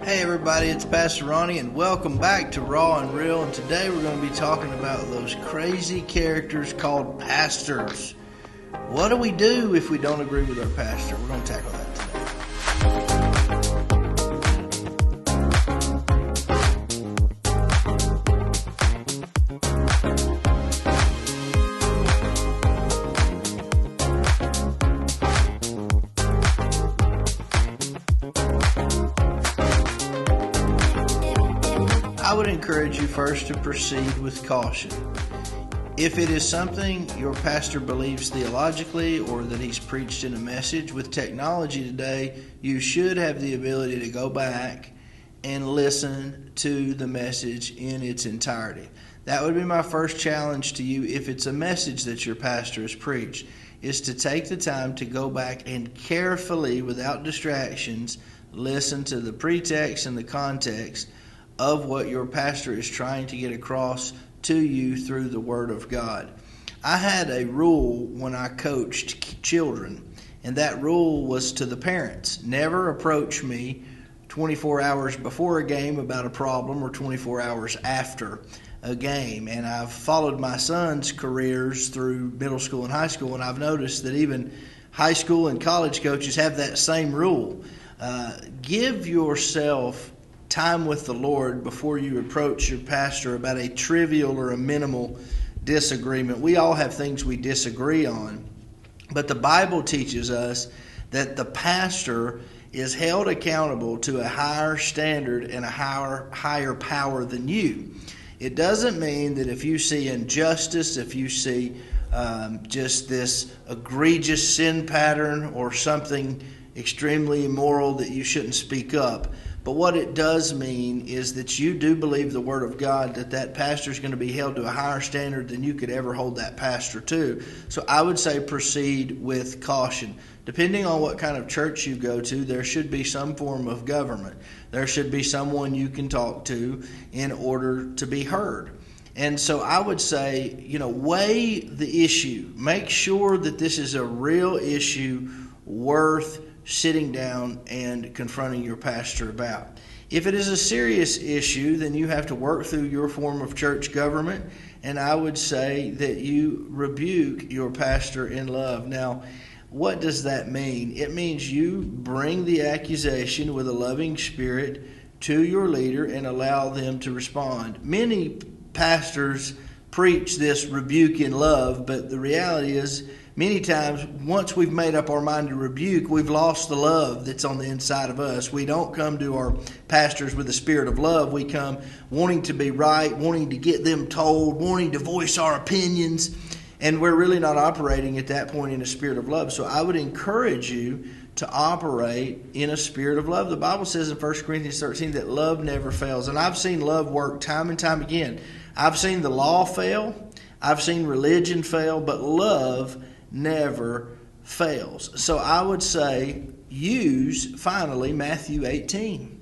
Hey everybody, it's Pastor Ronnie and welcome back to Raw and Real, and today we're going to be talking about those crazy characters called pastors. What do we do if we don't agree with our pastor? We're going to tackle that today. I would encourage you first to proceed with caution. If it is something your pastor believes theologically or that he's preached in a message, with technology today, you should have the ability to go back and listen to the message in its entirety. That would be my first challenge to you if it's a message that your pastor has preached, is to take the time to go back and carefully, without distractions, listen to the pretext and the context of what your pastor is trying to get across to you through the Word of God. I had a rule when I coached children, and that rule was to the parents. Never approach me 24 hours before a game about a problem or 24 hours after a game. And I've followed my son's careers through middle school and high school, and I've noticed that even high school and college coaches have that same rule. Give yourself time with the Lord before you approach your pastor about a trivial or a minimal disagreement. We all have things we disagree on, but the Bible teaches us that the pastor is held accountable to a higher standard and a higher power than you. It doesn't mean that if you see injustice, if you see just this egregious sin pattern or something extremely immoral, that you shouldn't speak up. But what it does mean is that you do believe the Word of God, that pastor is going to be held to a higher standard than you could ever hold that pastor to. So I would say proceed with caution. Depending on what kind of church you go to, there should be some form of government. There should be someone you can talk to in order to be heard. And so I would say, weigh the issue. Make sure that this is a real issue worth sitting down and confronting your pastor about. If it is a serious issue, then you have to work through your form of church government, and I would say that you rebuke your pastor in love. Now, what does that mean? It means you bring the accusation with a loving spirit to your leader and allow them to respond. Many pastors preach this rebuke in love, but the reality is, many times, once we've made up our mind to rebuke, we've lost the love that's on the inside of us. We don't come to our pastors with a spirit of love. We come wanting to be right, wanting to get them told, wanting to voice our opinions, and we're really not operating at that point in a spirit of love. So I would encourage you to operate in a spirit of love. The Bible says in 1 Corinthians 13 that love never fails, and I've seen love work time and time again. I've seen the law fail, I've seen religion fail, but love never fails. So I would say use, finally, Matthew 18.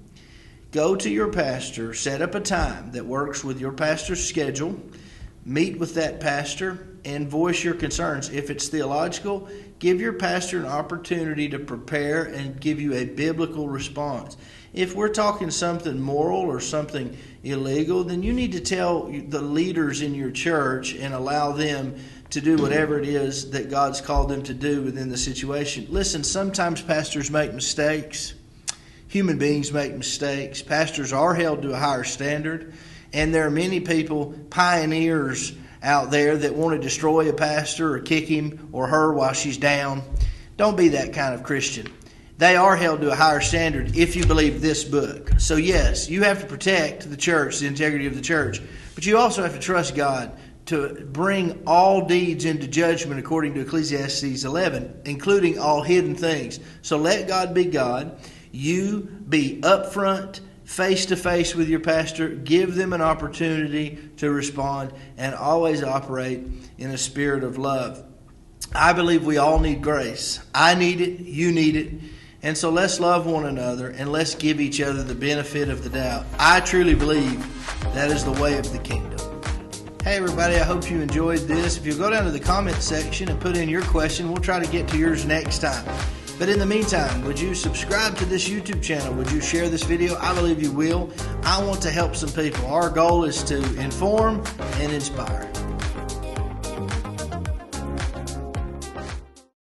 Go to your pastor, set up a time that works with your pastor's schedule, meet with that pastor, and voice your concerns. If it's theological, give your pastor an opportunity to prepare and give you a biblical response. If we're talking something moral or something illegal, then you need to tell the leaders in your church and allow them to do whatever it is that God's called them to do within the situation. Listen, sometimes pastors make mistakes. Human beings make mistakes. Pastors are held to a higher standard. And there are many people, pioneers out there, that want to destroy a pastor or kick him or her while she's down. Don't be that kind of Christian. They are held to a higher standard if you believe this book. So yes, you have to protect the church, the integrity of the church. But you also have to trust God to bring all deeds into judgment according to Ecclesiastes 11, including all hidden things. So let God be God. You be upfront, face-to-face with your pastor. Give them an opportunity to respond, and always operate in a spirit of love. I believe we all need grace. I need it. You need it. And so let's love one another, and let's give each other the benefit of the doubt. I truly believe that is the way of the kingdom. Hey everybody, I hope you enjoyed this. If you go down to the comment section and put in your question, we'll try to get to yours next time. But in the meantime, would you subscribe to this YouTube channel? Would you share this video? I believe you will. I want to help some people. Our goal is to inform and inspire.